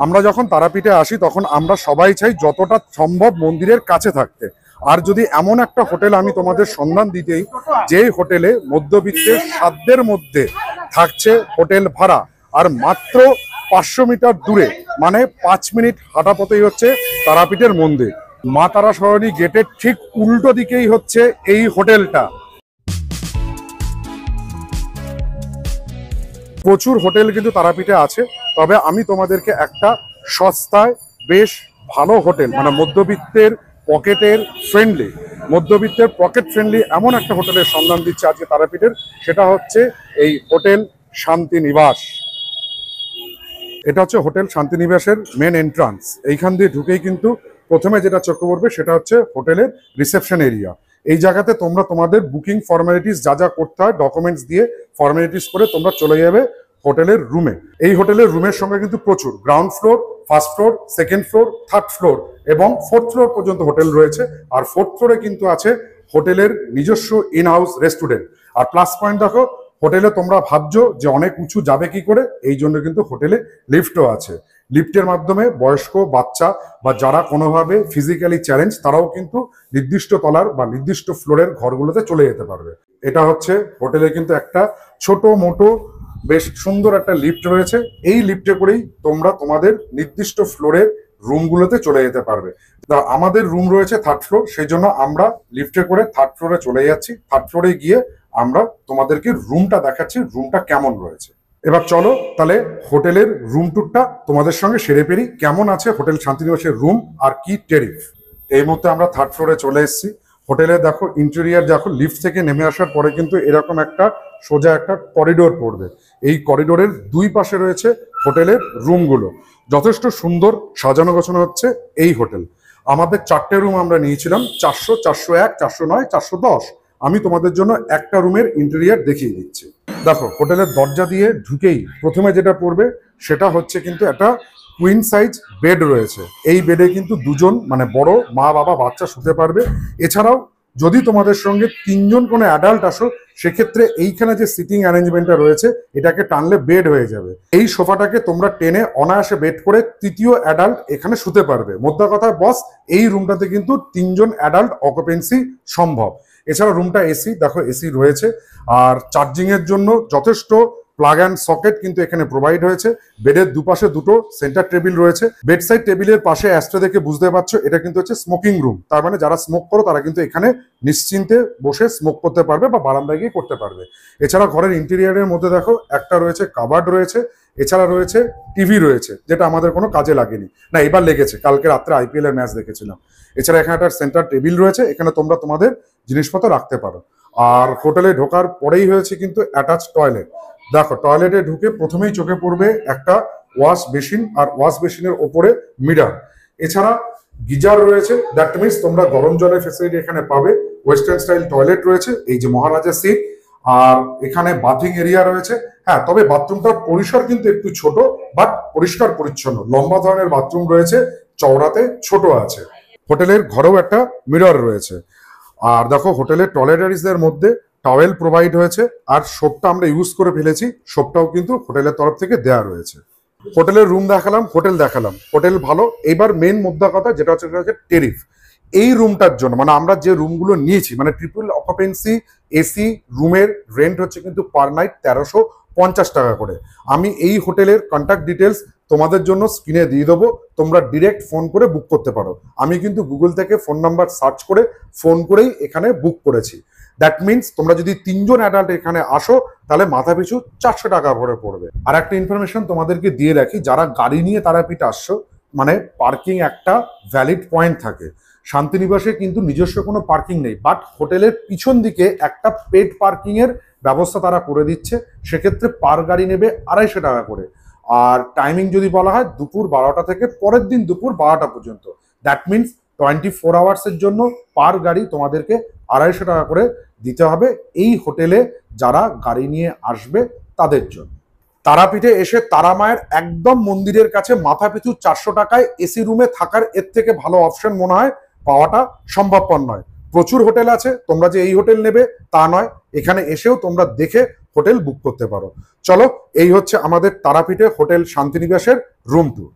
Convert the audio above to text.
আমরা যখন তারাপীঠে আসি তখন আমরা সবাই চাই যতটা সম্ভব মন্দিরের কাছে থাকতে। আর যদি এমন একটা হোটেল আমি তোমাদের সন্ধান দিতেই, যে হোটেলে মধ্যবিত্তের সাধ্যের মধ্যে থাকছে হোটেল ভাড়া, আর মাত্র 500 মিটার দূরে, মানে 5 মিনিট হাঁটা পথেই হচ্ছে তারাপীঠের মন্দির। মা তারা সরণী গেটের ঠিক উল্টো দিকেই হচ্ছে এই হোটেলটা। প্রচুর হোটেল কিন্তু তারাপীঠে আছে, তবে আমি তোমাদেরকে একটা সস্তায় বেশ ভালো হোটেল, মানে মধ্যবিত্তের পকেটের ফ্রেন্ডলি এমন একটা হোটেলের সন্ধান দিচ্ছে আজকে তারাপীঠের। সেটা হচ্ছে এই হোটেল শান্তিনিবাস। এটা হচ্ছে হোটেল শান্তিনিবাসের মেন এন্ট্রান্স। এইখান দিয়ে ঢুকেই কিন্তু প্রথমে যেটা চোখে পড়বে সেটা হচ্ছে হোটেলের রিসেপশন এরিয়া। এই জায়গাতে তোমরা তোমাদের বুকিং ফর্মালিটিস যা যা করতে হয় ডকুমেন্টস দিয়ে ফর্মালিটিস করে তোমরা চলে যাবে হোটেলের রুমে। এই হোটেলের রুমের সঙ্গে কিন্তু প্রচুর ground floor, first floor, second floor, third floor এবং ফোর্থ ফ্লোর পর্যন্ত হোটেল রয়েছে। আর ফোর্থ ফ্লোরে কিন্তু আছে হোটেলের নিজস্ব ইন হাউস রেস্টুরেন্ট। আর প্লাস পয়েন্ট দেখো, হোটেলে তোমরা ভাবছো যে অনেক উঁচু যাবে কি করে, এই জন্য কিন্তু হোটেলে লিফটও আছে। লিফটের মাধ্যমে বয়স্ক, বাচ্চা বা যারা কোনোভাবে ফিজিক্যালি চ্যালেঞ্জ তারাও কিন্তু নির্দিষ্ট তলার বা নির্দিষ্ট ফ্লোরের ঘরগুলোতে চলে যেতে পারবে। এটা হচ্ছে হোটেলে কিন্তু একটা ছোট মোটো বেশ সুন্দর একটা লিফট রয়েছে। এই লিফটে করেই তোমরা তোমাদের নির্দিষ্ট ফ্লোরের রুমগুলোতে চলে যেতে পারবে। আমাদের রুম রয়েছে থার্ড ফ্লোর, সেই জন্য আমরা লিফটে করে থার্ড ফ্লোরে চলে যাচ্ছি। থার্ড ফ্লোরে গিয়ে আমরা তোমাদেরকে রুমটা দেখাচ্ছি, রুমটা কেমন রয়েছে। এবার চলো তাহলে হোটেলের রুম ট্যুরটা তোমাদের সঙ্গে সেরে ফেলি। কেমন আছে হোটেল শান্তিনিবাসের রুম আর কি টেরিফ। এই মুহূর্তে আমরা থার্ড ফ্লোরে চলে এসেছি। হোটেলে দেখো ইন্টেরিয়ার দেখো, লিফট থেকে নেমে আসার পরে কিন্তু এরকম একটা সোজা একটা করিডোর পড়বে। এই করিডোরের দুই পাশে রয়েছে হোটেলের রুমগুলো। যথেষ্ট সুন্দর সাজানো গোছানো হচ্ছে এই হোটেল। আমাদের 4টে রুম আমরা নিয়েছিলাম, 400, 401, 409, 410। আমি তোমাদের জন্য একটা রুমের ইন্টেরিয়ার দেখিয়ে দিচ্ছি। দেখো হোটেলের দরজা দিয়ে ঢুকেই প্রথমে যেটা পড়বে সেটা হচ্ছে কিন্তু একটা কুইন সাইজ বেড রয়েছে। এই বেডে কিন্তু দুজন, মানে বড় মা বাবা বাচ্চা শুতে পারবে। এছাড়াও যদি তোমাদের সঙ্গে 3জন কোনো অ্যাডাল্ট আসো, সেক্ষেত্রে এইখানে যে সিটিং অ্যারেঞ্জমেন্টটা রয়েছে এটাকে টানলে বেড হয়ে যাবে। এই সোফাটাকে তোমরা টেনে অনায়াসে বেড করে 3য় অ্যাডাল্ট এখানে শুতে পারবে। মোদ্দা কথা বস, এই রুমটাতে কিন্তু 3জন অ্যাডাল্ট অকুপেন্সি সম্ভব। এছাড়া রুমটা এসি, দেখো এসি রয়েছে। আর চার্জিং এর জন্য যথেষ্ট প্লাগ অ্যান্ড সকেট কিন্তু এখানে প্রোভাইড হয়েছে। বেডের দুপাশে দুটো সেন্টার টেবিল রয়েছে। বেড সাইড টেবিলের পাশে অ্যাস্ট্রে দেখে বুঝতে পারছো এটা কিন্তু হচ্ছে স্মোকিং রুম। তার মানে যারা স্মোক করো তারা কিন্তু এখানে নিশ্চিন্তে বসে স্মোক করতে পারবে বা বারান্দায় গিয়ে করতে পারবে। এছাড়া ঘরের ইন্টেরিয়ারের মধ্যে দেখো একটা রয়েছে কাবার্ড রয়েছে। এছাড়া রয়েছে টিভি রয়েছে, যেটা আমাদের কোনো কাজে লাগেনি, না এবার লেগেছে, কালকে রাত্রে আইপিএল এর ম্যাচ দেখেছিলাম। এছাড়া এখানে একটা সেন্টার টেবিল রয়েছে, এখানে তোমরা তোমাদের জিনিসপত্র রাখতে পারো। আর হোটেলে ঢোকার পরেই হয়েছে কিন্তু অ্যাটাচ টয়লেট। দেখো টয়লেটে ঢুকে প্রথমেই চোখে পড়বে একটা ওয়াশ বেসিন, আর ওয়াশ বেসিনের ওপরে মিরার। এছাড়া গিজার রয়েছে, দ্যাট মিনস তোমরা গরম জলের ফেসিলিটি এখানে পাবে। ওয়েস্টার্ন স্টাইল টয়লেট রয়েছে, এই যে মহারাজা সিট। আর এখানে বাথিং এরিয়া রয়েছে। হ্যাঁ, তবে বাথরুমটার পরিসর কিন্তু একটু ছোট, বাট পরিষ্কার পরিচ্ছন্ন। লম্বা ধরনের বাথরুম রয়েছে, চওড়াতে ছোট আছে। হোটেলের ঘরেও একটা মিরর রয়েছে। আর দেখো হোটেলের টয়লেটারিজের মধ্যে টাওয়েল প্রোভাইড হয়েছে। আর সোপটা আমরা ইউজ করে ফেলেছি, সোপটাও কিন্তু হোটেলের তরফ থেকে দেওয়া রয়েছে। হোটেলের রুম দেখালাম, হোটেল দেখালাম, হোটেল ভালো। এবার মেন মুদ্রা কথা যেটা হচ্ছে টেরিফ। এই রুমটার জন্য, মানে আমরা যে রুমগুলো নিয়েছি, মানে ট্রিপল অকুপেন্সি এসি রুমের রেন্ট হচ্ছে কিন্তু পার নাইট 1350 টাকা করে। আমি এই হোটেলের কন্ট্যাক্ট ডিটেলস তোমাদের জন্য স্ক্রিনে দিয়ে দেবো, তোমরা ডিরেক্ট ফোন করে বুক করতে পারো। আমি কিন্তু গুগল থেকে ফোন নাম্বার সার্চ করে ফোন করেই এখানে বুক করেছি। দ্যাট মিনস তোমরা যদি 3জন অ্যাডাল্ট এখানে আসো তাহলে মাথা পিছু 400 টাকা করে পড়বে। আর একটা ইনফরমেশন তোমাদেরকে দিয়ে রাখি, যারা গাড়ি নিয়ে তারাপীঠ আসছো, মানে পার্কিং একটা ভ্যালিড পয়েন্ট থাকে। শান্তিনিবাসে কিন্তু নিজস্ব কোনো পার্কিং নেই, বাট হোটেলের পিছন দিকে একটা পেড পার্কিং এর ব্যবস্থা তারা করে দিচ্ছে। সেক্ষেত্রে পার গাড়ি নেবে 250 টাকা করে। আর টাইমিং যদি বলা হয় দুপুর 12টা থেকে পরের দিন দুপুর 12টা পর্যন্ত। দ্যাট মিনস 24 আওয়ার্সের জন্য পার গাড়ি তোমাদেরকে 250 টাকা করে দিতে হবে এই হোটেলে যারা গাড়ি নিয়ে আসবে তাদের জন্য। তারাপীঠে এসে তারা মায়ের একদম মন্দিরের কাছে মাথা পিছু 400 টাকায় এসি রুমে থাকার এর থেকে ভালো অপশন মনে হয় পাওয়াটা সম্ভবপর নয়। প্রচুর হোটেল আছে, তোমরা যে এই হোটেল নেবে তা নয়, এখানে এসেও তোমরা দেখে হোটেল বুক করতে পারো। চলো, এই হচ্ছে আমাদের তারাপীঠে হোটেল শান্তিনিবাসের রুম ট্যুর।